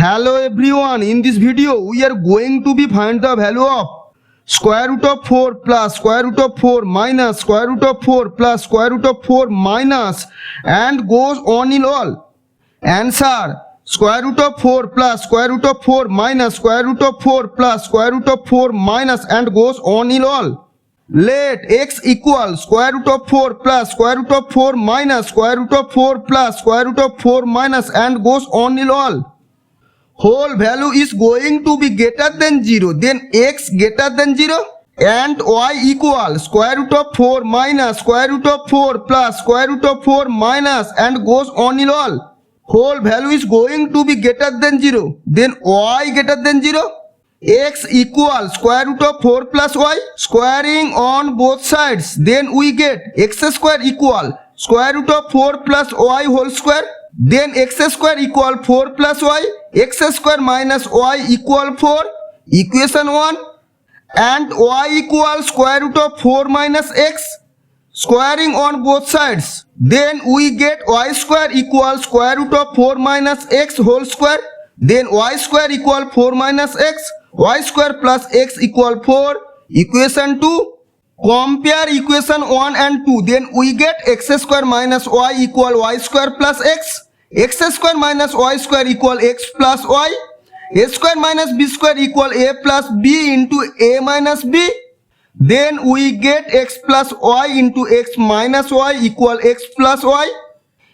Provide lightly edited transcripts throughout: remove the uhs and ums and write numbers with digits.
Hello everyone, in this video we are going to be find the value of square root of 4 plus square root of 4 minus square root of 4 plus square root of 4 minus and goes on in all. Answer: square root of 4 plus square root of 4 minus square root of 4 plus square root of 4 minus and goes on in all. Let x equal square root of 4 plus square root of 4 minus square root of 4 plus square root of 4 minus and goes on in all. Whole value is going to be greater than 0, then x greater than 0 and y equal square root of 4 minus square root of 4 plus square root of 4 minus and goes on in all. Whole value is going to be greater than 0, then y greater than 0. X equal square root of 4 plus y, squaring on both sides, then we get x square equal square root of 4 plus y whole square, then x square equal 4 plus y, x square minus y equal 4, equation 1, and y equal square root of 4 minus x, squaring on both sides, then we get y square equal square root of 4 minus x whole square, then y square equal 4 minus x, y square plus x equal 4, equation 2. Compare equation 1 and 2, then we get x square minus y equal y square plus x square minus y square equal x plus y, a square minus b square equal a plus b into a minus b, then we get x plus y into x minus y equal x plus y,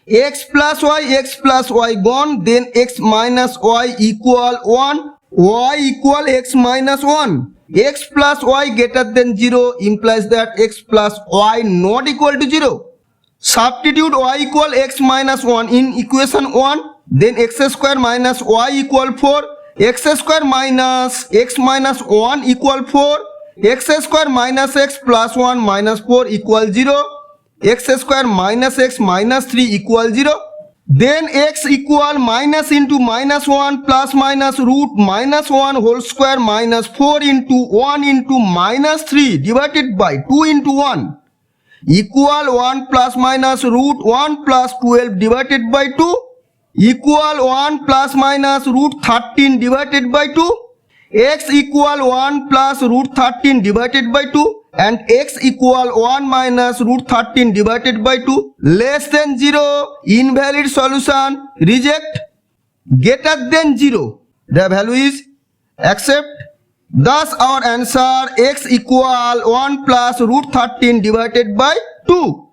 x plus y gone, then x minus y equal 1, y equal x minus 1. X plus y greater than 0 implies that x plus y not equal to 0. Substitute y equal x minus 1 in equation 1, then x square minus y equal 4, x square minus x minus 1 equal 4, x square minus x plus 1 minus 4 equal 0, x square minus x minus 3 equal 0. Then x equal minus into minus 1 plus minus root minus 1 whole square minus 4 into 1 into minus 3 divided by 2 into 1 equal 1 plus minus root 1 plus 12 divided by 2 equal 1 plus minus root 13 divided by 2. X equal 1 plus root 13 divided by 2 and x equal 1 minus root 13 divided by 2 less than 0, invalid solution, reject. Greater than 0, the value is accept. Thus our answer x equal 1 plus root 13 divided by 2.